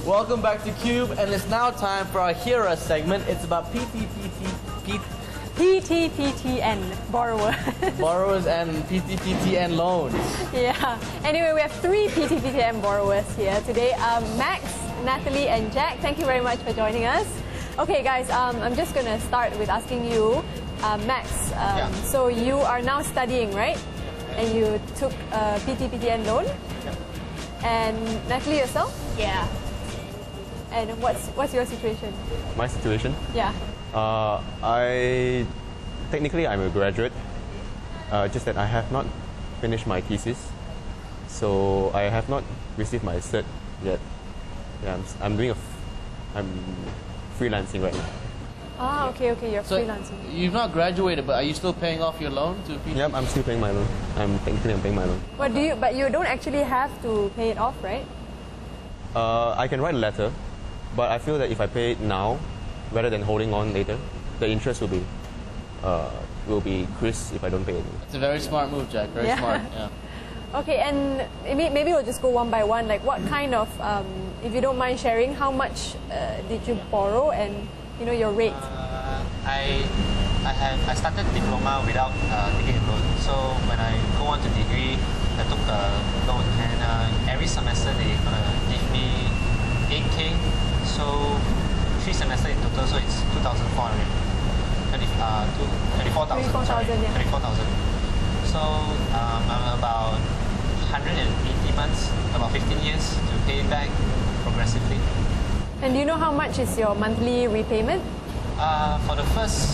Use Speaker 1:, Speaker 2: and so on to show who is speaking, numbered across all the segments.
Speaker 1: Welcome back to Cube, and it's now time for our Hero segment. It's about
Speaker 2: PTPTN, borrowers.
Speaker 1: Borrowers and PTPTN loans.
Speaker 2: Yeah. Anyway, we have 3 PTPTN borrowers here today. Max, Natalie, and Jack. Thank you very much for joining us. Okay, guys, I'm just going to start with asking you, Max, so you are now studying, right? And you took a PTPTN loan?
Speaker 3: Yep.
Speaker 2: And Natalie, yourself?
Speaker 4: Yeah.
Speaker 2: And what's your situation?
Speaker 3: My situation?
Speaker 2: Yeah.
Speaker 3: Technically I'm a graduate, just that I have not finished my thesis, so I have not received my cert yet. Yeah, I'm freelancing right now.
Speaker 2: Ah, okay, you're freelancing.
Speaker 1: You've not graduated, but are you still paying off your loan to PTPTN?
Speaker 3: Yep, I'm still paying my loan. I'm paying my loan.
Speaker 2: But you don't actually have to pay it off, right?
Speaker 3: I can write a letter, but I feel that if I pay it now, rather than holding on later, the interest will be increased if I don't pay it.
Speaker 1: It's a very smart move, Jack. Very smart. Yeah.
Speaker 2: Okay, and maybe we'll just go one by one. Like, what kind of, if you don't mind sharing, how much did you borrow, and your rate?
Speaker 5: I started diploma without taking a loan. So when I go on to degree, I took a loan, and every semester they give me 8K. So 3 semesters in total, so it's 2,400. 24,000. 24,000. So I'm about 180 months, about 15 years to pay it back progressively.
Speaker 2: And do you know how much is your monthly repayment?
Speaker 5: For the first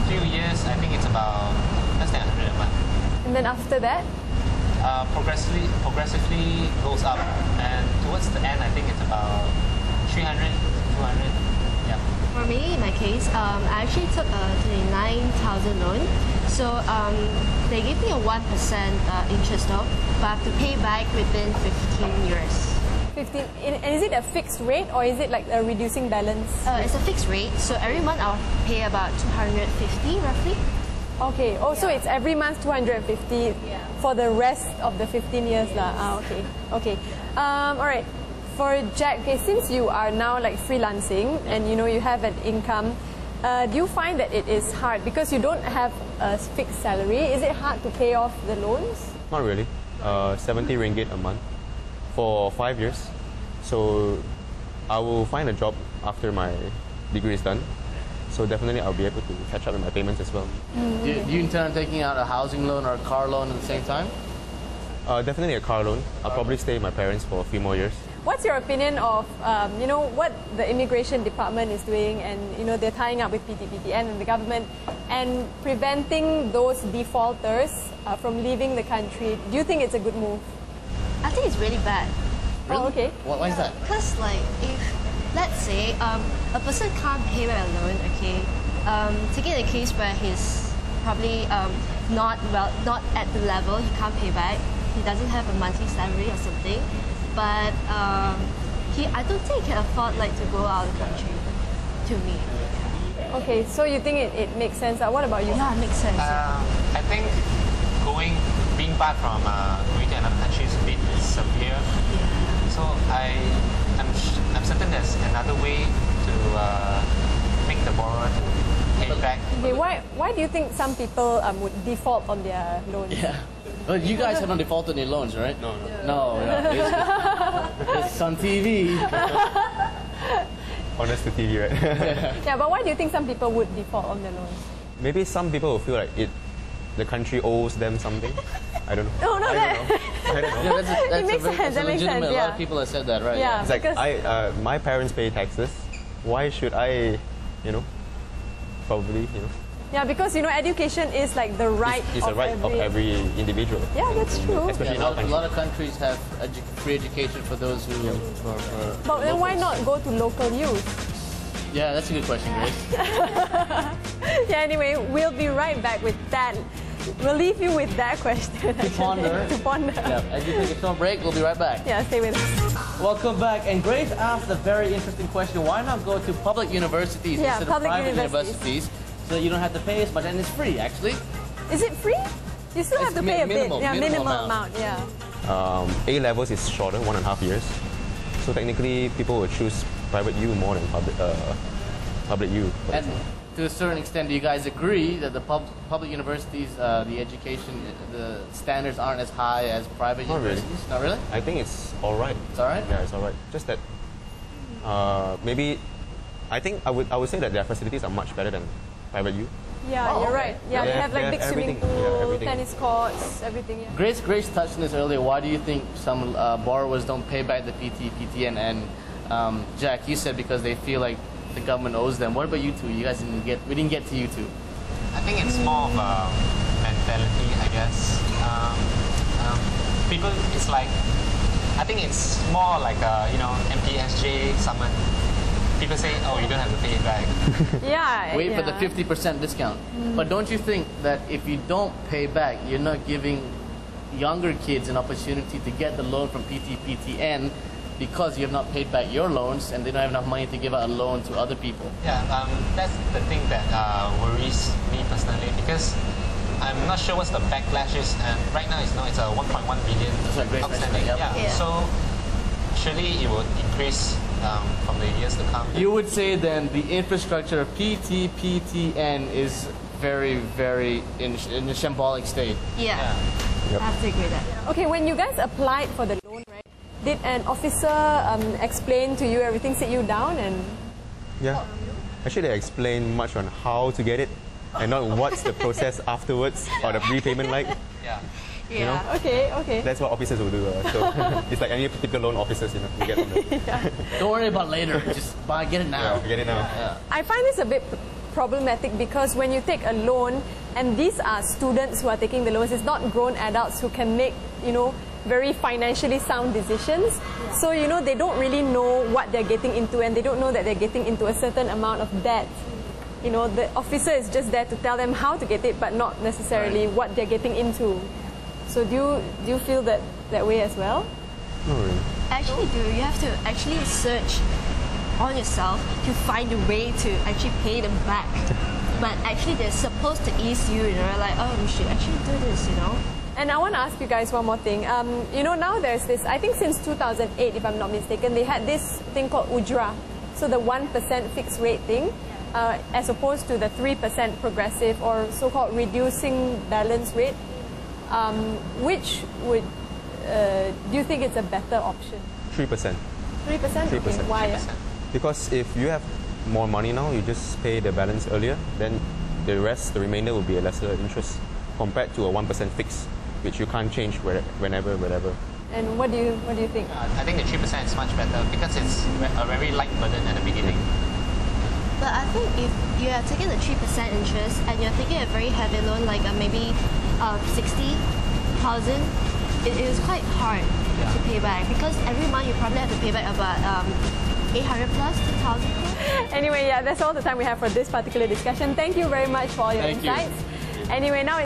Speaker 5: few years, I think it's about less than 100 a month.
Speaker 2: And then after that?
Speaker 5: Progressively goes up, and towards the end, I think it's about 300, 200. Yeah.
Speaker 4: For me, in my case, I actually took a 29,000 loan. So they give me a 1% interest off, but I have to pay back within 15 years.
Speaker 2: 15, and is it a fixed rate, or is it like a reducing balance?
Speaker 4: It's a fixed rate, so every month I'll pay about 250 roughly.
Speaker 2: Okay, so it's every month 250 for the rest of the 15 years. Okay. All right. For Jack, since you are now like freelancing and you have an income, do you find that it is hard because you don't have a fixed salary? Is it hard to pay off the loans?
Speaker 3: Not really. 70 ringgit a month for 5 years. So I will find a job after my degree is done. So definitely I'll be able to catch up with my payments as well.
Speaker 1: Do you intend on taking out a housing loan or a car loan at the same time?
Speaker 3: Definitely a car loan. I'll probably stay with my parents for a few more years.
Speaker 2: What's your opinion of what the immigration department is doing, and they're tying up with PTPTN and the government and preventing those defaulters from leaving the country? Do you think it's a good move?
Speaker 4: I think it's really bad.
Speaker 1: Really?
Speaker 2: Oh, okay.
Speaker 1: Why is that?
Speaker 4: Because if, let's say, a person can't pay back a loan, okay, taking the case where he's probably not at the level, he can't pay back, he doesn't have a monthly salary or something, but I don't think he can afford to go out of the country, to me.
Speaker 2: Okay, so you think it makes sense. What about you?
Speaker 4: Yeah, it makes sense.
Speaker 5: I think being barred from going to another country is a bit severe. So I'm certain there's another way to make the borrower to pay back.
Speaker 2: Okay, why do you think some people would default on their loans?
Speaker 1: Yeah. But you guys haven't defaulted on your loans, right?
Speaker 3: No.
Speaker 1: It's on TV.
Speaker 3: Honest to TV, right?
Speaker 2: Yeah, but why do you think some people would default on their loans?
Speaker 3: Maybe some people will feel like the country owes them something. I don't know.
Speaker 2: No,
Speaker 3: I don't know.
Speaker 1: Yeah, that's
Speaker 2: It makes sense. That makes sense.
Speaker 1: A lot of people have said that, right?
Speaker 2: Yeah.
Speaker 3: It's like my parents pay taxes. Why should I, probably,
Speaker 2: Yeah, because education is like the right
Speaker 3: It's a right of every individual.
Speaker 2: Yeah, that's true.
Speaker 3: Especially in our
Speaker 1: A
Speaker 3: country.
Speaker 1: lot of countries have free education for those who
Speaker 2: But then why not go to local youth?
Speaker 1: Yeah, that's a good question, Grace.
Speaker 2: Yeah, anyway, we'll be right back with that. We'll leave you with that question.
Speaker 1: To ponder.
Speaker 2: To ponder.
Speaker 1: Yeah, as you take a short break, we'll be right back.
Speaker 2: Yeah, stay with us.
Speaker 1: Welcome back. And Grace asked a very interesting question. Why not go to public universities instead of private universities so that you don't have to pay as much, and it's free, actually.
Speaker 2: Is it free? You still have to pay a bit.
Speaker 1: Minimal
Speaker 2: Yeah, minimal amount. Yeah.
Speaker 3: A levels is shorter, 1.5 years. So technically, people will choose private U more than public U.
Speaker 1: And to a certain extent, do you guys agree that the public universities, the education, the standards aren't as high as private universities?
Speaker 3: Really.
Speaker 1: Not really?
Speaker 3: I think it's all right.
Speaker 1: It's all right?
Speaker 3: Yeah, it's all right. Just that maybe, I think I would say that their facilities are much better than private U.
Speaker 2: Yeah, you're right. Yeah, they have like big swimming pool,
Speaker 3: yeah,
Speaker 2: tennis courts, everything. Yeah.
Speaker 1: Grace touched on this earlier. Why do you think some borrowers don't pay back the PTPTN? And Jack, you said because they feel like the government owes them. What about you two? You guys we didn't get to you two.
Speaker 5: I think it's more of a mentality, I guess. People, it's like, I think it's more like a, MTSJ summon. People say, oh, you don't have to pay it back.
Speaker 2: Yeah.
Speaker 1: Wait for the 50% discount. But don't you think that if you don't pay back, you're not giving younger kids an opportunity to get the loan from PTPTN because you have not paid back your loans and they don't have enough money to give out a loan to other people?
Speaker 5: Yeah, that's the thing that worries me personally, because I'm not sure what's the backlash is, and right now it's a 1.1 billion outstanding. Yeah. So surely it will increase from the years to come.
Speaker 1: You would say then the infrastructure of PTPTN is very, very in a shambolic state.
Speaker 4: Yeah.
Speaker 3: Yep.
Speaker 4: I have to agree with that.
Speaker 2: Okay, when you guys applied for the loan, right? Did an officer explain to you everything, sit you down and?
Speaker 3: Yeah. Actually, they explain much on how to get it and not what's the process afterwards or the repayment like.
Speaker 5: Yeah.
Speaker 2: Yeah.
Speaker 3: You know?
Speaker 2: Okay.
Speaker 3: That's what officers will do. So it's like any typical loan officers, you get on the...
Speaker 1: Don't worry about later. Just get it now.
Speaker 3: Yeah, get it now.
Speaker 1: Yeah.
Speaker 2: I find this a bit problematic because when you take a loan, and these are students who are taking the loans, it's not grown adults who can make, very financially sound decisions. So, they don't really know what they're getting into, and they don't know that they're getting into a certain amount of debt. The officer is just there to tell them how to get it, but not necessarily what they're getting into. So do you feel that way as well?
Speaker 3: Not really.
Speaker 4: Actually do. You have to actually search on yourself to find a way to actually pay them back. But actually they're supposed to ease you, like, oh, we should actually do this,
Speaker 2: And I want to ask you guys one more thing. Now there's this, I think since 2008, if I'm not mistaken, they had this thing called Ujra. So the 1% fixed rate thing, as opposed to the 3% progressive or so-called reducing balance rate. Which would, do you think it's a better option?
Speaker 3: 3%.
Speaker 2: 3%?
Speaker 3: 3%.
Speaker 2: Okay, why?
Speaker 3: Because if you have more money now, you just pay the balance earlier, then the remainder will be a lesser interest compared to a 1% fix, which you can't change whenever, wherever.
Speaker 2: And what do you think?
Speaker 5: I think the 3% is much better because it's a very light burden at the beginning.
Speaker 4: But I think if you are taking the 3% interest and you're taking a very heavy loan, like maybe 60,000, it is quite hard to pay back because every month you probably have to pay back about 800 plus 2,000.
Speaker 2: Anyway, that's all the time we have for this particular discussion. Thank you very much for all your insights. Anyway, now